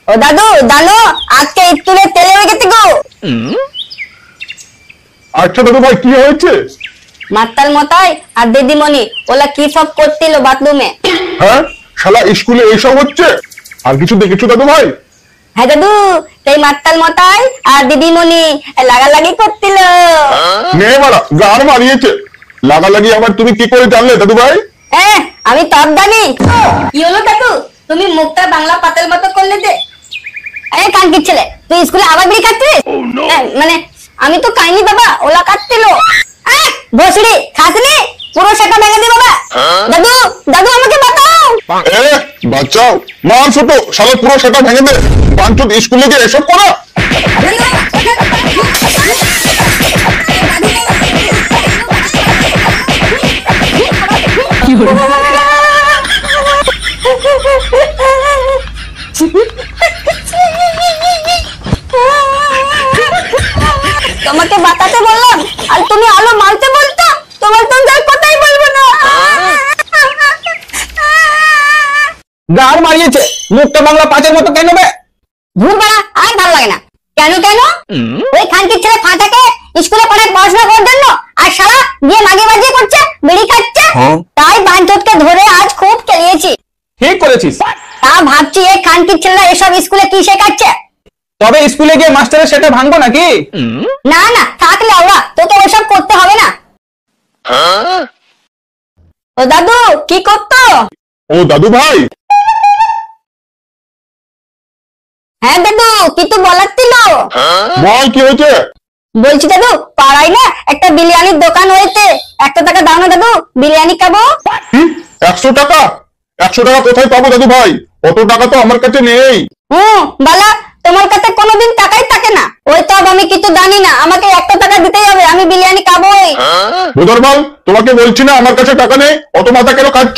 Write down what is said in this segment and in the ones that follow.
ও দাদু জানো আজকে স্কুলে তেলে হয়ে গেছে গো। আচ্ছা দাদু ভাই কি হয়েছে? মাতাল মতাই আর দিদিমণি ওলা কি সব করছিল বাথরুমে। হ্যাঁ শালা স্কুলে এইসব হচ্ছে? আর কিছু দেখেছো দাদু ভাই? হ্যাঁ দাদু সেই মাতাল মতাই আর দিদিমণি লাগালাগি করছিল। নে মারা গান মারিয়েছে। লাগালাগি আবার তুমি কি করে জানলে দাদু ভাই? হ্যাঁ আমি সব জানি। কি হলো দাদু তুমি মুখটা বাংলা পাতাল মতো করলে যে? এই কানকির ছেলে তুই স্কুলে আবার বিড়ি খাচ্ছিস? মানে আমি তো খাইনি বাবা ওলা খাচ্ছিল। ভসড়ি খাসনি পুরো সেটা ভেঙে দি বাবা। দাদু দাদু আমাকে বাঁচাও। বাচ্চাও মান ছোট শালা পুরো সেটা ভেঙে দে। বাঞ্চুত স্কুলে গিয়ে এসব করা? তোমাকে বাঁচাতে বললাম আর তুমি আলো মারতে বলতো। তোমার তো যার কথাই বলবো না। গান মারিয়েছে মুখটা বাংলা পাঁচের মতো কেন বে? ভুল বাড়া আর ভালো লাগে না। কেন কেন ওই খানকির ছেলে ফাটাকে স্কুলে পড়ে পড়াশোনা করার জন্য আর সারা গিয়ে মাগে বাজিয়ে করছে বিড়ি খাচ্ছে। তাই বাঞ্চতকে ধরে আজ খুব খেলিয়েছি। ঠিক করেছিস। তা ভাবছি এই খানকির ছেলেরা এসব স্কুলে কি শেখাচ্ছে। তবে স্কুলে গিয়ে মাস্টারের সেটা ভাঙবো নাকি? না না থাকলে ওরা তোকে ওসব করতে হবে না। ও দাদু কি করতো? ও দাদু ভাই। হ্যাঁ দাদু কিছু বলার ছিল? বল কি হয়েছে? বলছি দাদু পাড়ায় না একটা বিরিয়ানির দোকান হয়েছে। 100 টাকা দাও না দাদু বিরিয়ানি খাবো। 100 টাকা? 100 টাকা কোথায় পাবো দাদু ভাই? অত টাকা তো আমার কাছে নেই। বালা তোমার কাছে কোনোদিন টাকাই থাকে না। ওই তো আমি কিছু জানি না, আমাকে 100 টাকা দিতেই হবে, আমি বিরিয়ানি খাবোই। বুদরবাল তোমাকে বলছি না আমার কাছে টাকা নেই, অত মাথা কেন কাটছ?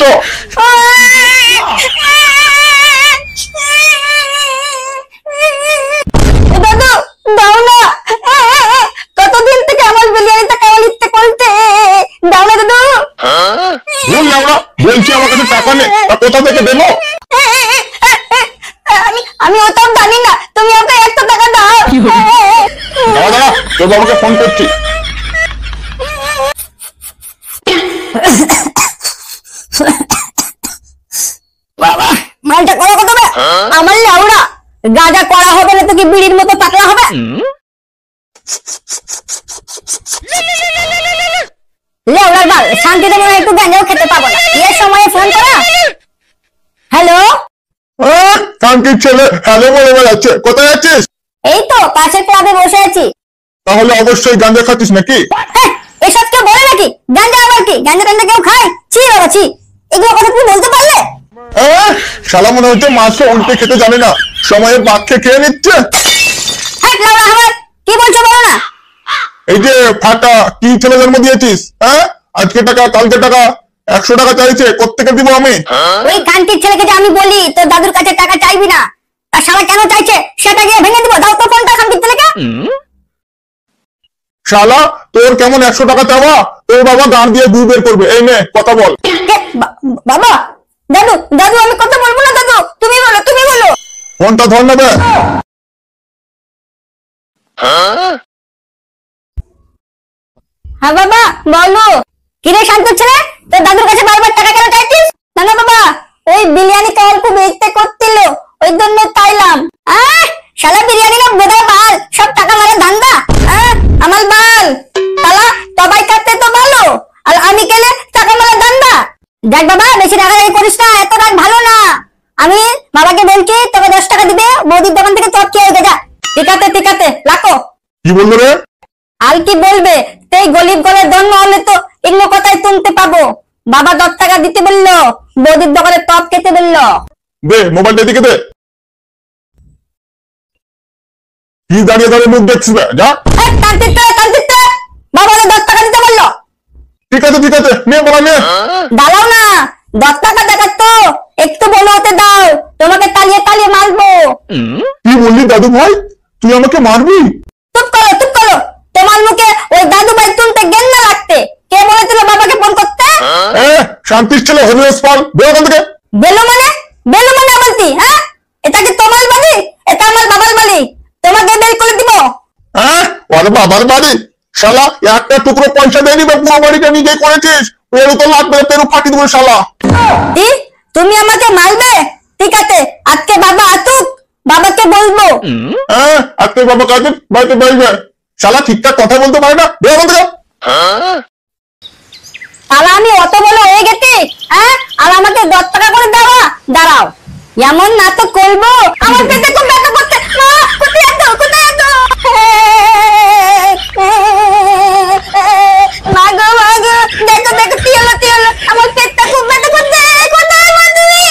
দাদু দাও না, কতদিন থেকে আমার বিরিয়ানিটা খাওয়ার ইচ্ছে করছে, দাও না দাদু। বলছি আমার কাছে টাকা নেই, তা কোথা থেকে দেবো? আমি ওটাও জানি না, তুমি ওকে 100 টাকা দাও। দাঁড়া দাঁড়া তোর বাবাকে ফোন করছি। বাবা মালটা করা কত হবে? আমার লাউড়া গাঁজা করা হবে না তো কি বিড়ির মতো পাতলা হবে? লেউড়ার বাল শান্তিতে মনে হয় একটু গাঁজাও খেতে পাবো না। এর সময় ফোন করা। হ্যালো কানকির ছেলে হ্যালো বলে বেড়াচ্ছে, কোথায় আছিস? এই তো পাশের ক্লাবে বসে আছি। তাহলে অবশ্যই গাঁজা খাচ্ছিস নাকি? এসব কেউ বলে নাকি? গাঁজা আবার কি? গাঁজা টাঞ্জা কেউ খায়? ছি বাবা ছি, এগুলো কথা তুমি বলতে পারলে? শালা মনে হচ্ছে মাছটা উল্টে খেতে জানে না, সময়ের বাক্যে খেয়ে নিচ্ছে। কি বলছো বলো না। এই যে ফাটা কি ছেলে জন্ম দিয়েছিস? আজকে টাকা কালকে টাকা 100 টাকা চাইছে, কোত্থেকে দিব আমি? ওই কান্তির ছেলেকে যে আমি বলি তোর দাদুর কাছে টাকা চাইবি না, আর শালা কেন চাইছে সেটা গিয়ে ভেঙে দিব। দাও তো ফোনটা কান্তির ছেলেকে। শালা তোর কেমন 100 টাকা চাওয়া? তোর বাবা গান দিয়ে গু বের করবে। এই নে কথা বল। বাবা দাদু দাদু আমি কথা বলবো না দাদু, তুমি বলো তুমি বলো। ফোনটা ধর নেবে। হ্যাঁ বাবা বলো। কিরে শান্ত ছেলে, তোর দাদুর কাছে বারবার টাকা কেন চাইছিস? না না বাবা ওই বিরিয়ানি খাওয়ার খুব ইচ্ছে করছিল, ওই জন্য চাইলাম। শালা বিরিয়ানি না বোধহয় বাল, সব টাকা মারা ধান্দা। আমার বাল শালা সবাই খাচ্ছে তো ভালো, আর আমি কেনে টাকা মারা ধান্দা। দেখ বাবা বেশি রাগারাগি করিস না, এত রাগ ভালো না। আমি বাবাকে বলছি তোকে 10 টাকা দিবে, বৌদির দোকান থেকে চপ খেয়ে যা। ঠিক আছে রাখো। কি বললো রে? আর কি বলবে, সেই গরিব ঘরে জন্ম হলে তো এগুলো কথাই শুনতে পাবো। বাবা 10 টাকা দিতে বললো, বৌদির দোকানে টপ খেতে বললো। দে মোবাইলটা দিকে দে। কি দাঁড়িয়ে দাঁড়িয়ে মুখ দেখছিস? যা বাবা 10 টাকা দিতে বললো। ঠিক আছে নে বলা নে। দাঁড়াও না, 10 টাকা দেখাচ্ছ, একটু বলো হতে দাও, তোমাকে তালিয়ে তালিয়ে মারবো। কি বললি দাদু ভাই, তুই আমাকে মারবি? চুপ করো, তোমার মুখে ওই দাদু ভাই শুনতে গেন্না লাগতে। কে বলেছিল বাবাকে ফোন করতে? শান্তির ছেলে হলিউড পাল, বেরো ওখান থেকে। বেলো মানে বলতি? এটা কি তোমার বাড়ি? তোর বাবার বাড়ি শালা একটা টুকরো পয়সা দেয়নি বা পুরো বাড়িটা নিজে করেছিস, পেরু তো লাগবে, পেরু ফাটি দেবো শালা। কি তুমি আমাকে মারবে? ঠিক আছে, আজকে বাবা আসুক, বাবাকে বলবো। হ্যাঁ আজকে বাবা কাজে বাড়িতে বলবে, শালা ঠিকঠাক কথা বলতে পারে না, বের বলতে গেল। তাহলে আমি অত বড় হয়ে গেছি, হ্যাঁ? আর আমাকে 10 টাকা করে দেওয়া? দাঁড়াও, এমন নাটক করবো, আমার পেটে খুব ব্যথা করছে। মা, কোথায় আছো? কোথায় আছো? মা গো, মা গো, দেখো দেখো, কি হলো কি হলো, আমার পেটটা খুব ব্যথা করছে। কোথায় মা তুমি?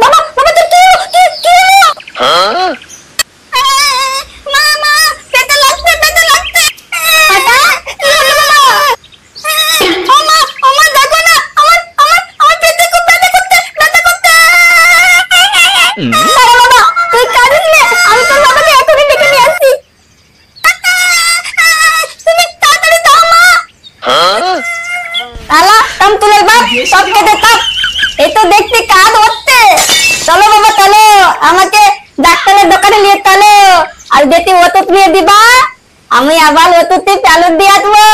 বাবা, বাবা, তো কি হলো? কি হলো? মা, মা, পেটে লাগছে, পেটে লাগছে। বাবা, কি হলো বাবা? আমার দেখো না, আমার পেটে খুব ব্যথা করছে, ব্যথা করছে। আরে বাবা, তুই কাঁদিস না, আমি তোর বাবাকে এখনই ডেকে নিয়ে আসছি। তুমি তাড়াতাড়ি দাও মা। শালা তামতুলের বাপ, সব কেটে থাক, এই তো দেখছি কাঁদ হচ্ছে। চলো বাবা চলো, আমাকে ডাক্তারের দোকানে নিয়ে চলো, আর যেটি ওষুধ নিয়ে দিবা, আমি আবার ওষুধটি চালু দিয়ে আসবো।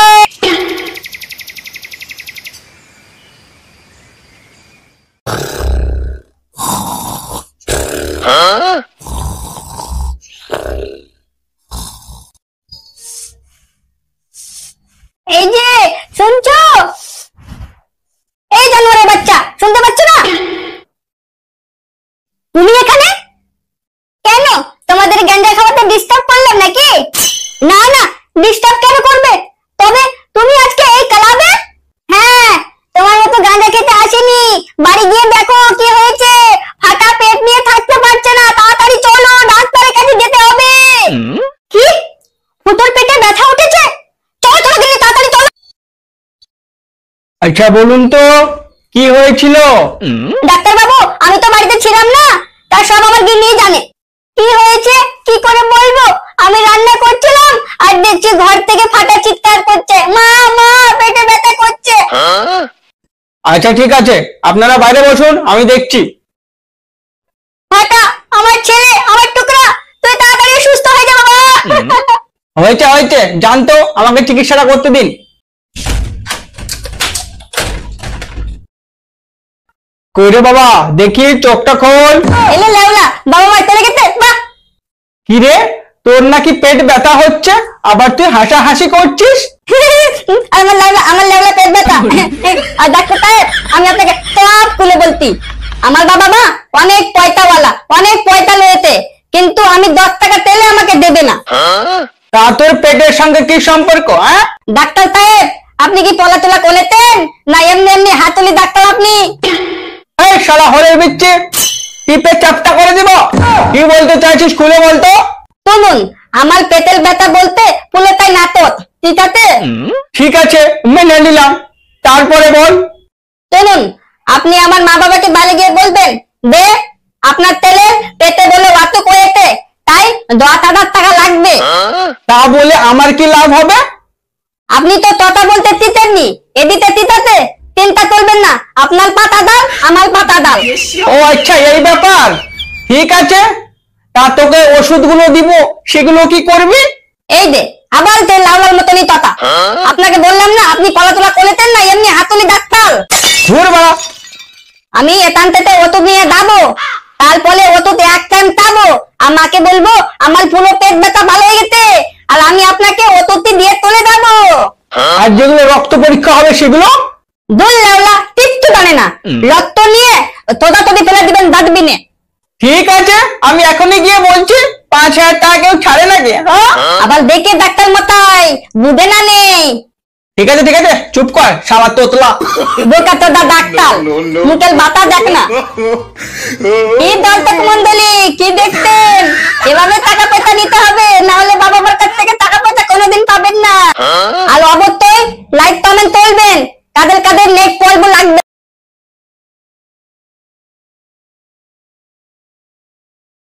এই যে শুনছো, এই জানোয়ারের বাচ্চা, শুনতে পাচ্ছ না? তুমি এখানে কেন? তোমাদের গাঁজা খাওয়াতে ডিস্টার্ব করলাম নাকি? না না, ডিস্টার্ব কেন করবে? তবে তুমি আজকে এই ক্লাবে? হ্যাঁ, তোমার মতো গাঁজা খেতে আসেনি, বাড়ি গিয়ে দেখো কি হয়েছে, ফাটা পেট নিয়ে থাকতে পারছে না, তাড়াতাড়ি চলো, ডাক্তারের কাছে যেতে হবে। কি? ফুটোর পেটে ব্যথা উঠেছে? চলো চলো দিদি, তাড়াতাড়ি চলো। আচ্ছা বলুন তো কি হয়েছিল? ডাক্তার বাবু, আমি তো বাড়িতে ছিলাম না, তার সব আমার গিন্নি জানে। কি হয়েছে কি করে বলবো? আমি রান্না করছিলাম আর দেখছি ঘর থেকে ফাটা চিৎকার করছে, মা মা, পেটে ব্যথা করছে। আচ্ছা ঠিক আছে, আপনারা বাইরে বসুন, আমি দেখছি। ফাটা, আমার ছেলে, আমার টুকরা, তুই তাড়াতাড়ি সুস্থ হয়ে যা বাবা। হয়েছে হয়েছে, জানতো, আমাকে চিকিৎসাটা করতে দিন। কই রে বাবা, দেখি চোখটা খোল। এলে লেওলা, বাবা মার চলে গেছে। বাহ, কি রে, তোর নাকি পেট ব্যথা হচ্ছে, আবার তুই হাসাহাসি করছিস? আমার লেওলা পেট ব্যথা। আর ডাক্তার সাহেব, আমি আপনাকে সব খুলে বলছি, আমার বাবা মা অনেক পয়সাওয়ালা, অনেক পয়সা রয়েছে, কিন্তু আমি 10 টাকা তেলে আমাকে দেবে না। তা তোর পেটের সঙ্গে কি সম্পর্ক? হ্যাঁ ডাক্তার সাহেব, আপনি কি পলাতলা করেছেন না এমনি এমনি হাতুলি ডাক্তার আপনি? এই শালা হরের বিচ্ছে, টিপে চাপটা করে দিব। কি বলতে চাইছিস খুলে বলতো। শুনুন, আমার পেটের ব্যথা বলতে পুরোটাই নাটক, ঠিক আছে? ঠিক আছে, মেনে নিলাম, তারপরে বল। শুনুন, আপনি আমার মা বাবাকে বাড়ি গিয়ে বলবেন যে আপনার ছেলের পেটে বলে অসুখ হয়েছে, তাই 10,000 টাকা লাগবে। তা বলে আমার কি লাভ হবে? আপনি তো কথা বলতে চিতেননি, এদিকে চিতাতে, চিন্তা করবেন না, আপনার পাতা ডাল আমার পাতা ডাল। ও আচ্ছা, এই ব্যাপার, ঠিক আছে। তা তোকে ওষুধগুলো দিব, সেগুলো কি করবি? এই যে আবার যে লাউলার মতনই কথা, আপনাকে বললাম না আপনি পলাতলা করেছেন না এমনি হাতুলি ডাক্তার। ধুর বাড়া, আমি এখান থেকে ওষুধ নিয়ে যাবো, তারপরে ওষুধ এক টাইম খাবো, আর মাকে বলবো আমার পুরো পেট ব্যথা ভালো হয়ে গেছে, আর আমি আপনাকে ওষুধটি দিয়ে চলে যাবো। আর যেগুলো রক্ত পরীক্ষা হবে সেগুলো? দূর লাউলা, কিচ্ছু জানে না, রক্ত নিয়ে তোদাতদি ফেলে দিবেন ডাস্টবিনে। ঠিক আছে, আমি এখনই গিয়ে বলছি। 5,000 টাকা কেউ ছাড়ে নাকি? হ্যাঁ আবার দেখে ডাক্তার মতাই বুঝে না নেই। ঠিক আছে ঠিক আছে, চুপ কর শালা তোতলা। বোকা তোদা ডাক্তার, মুখের বাতা দেখ না। কি দর্শক মন্ডলী, কি দেখতেন? এভাবে টাকা পয়সা নিতে হবে, না হলে বাবা মার কাছ থেকে টাকা পয়সা কোনোদিন পাবেন না। আর অবশ্যই লাইক কমেন্ট করবেন, কাদের কাদের নেট পড়বো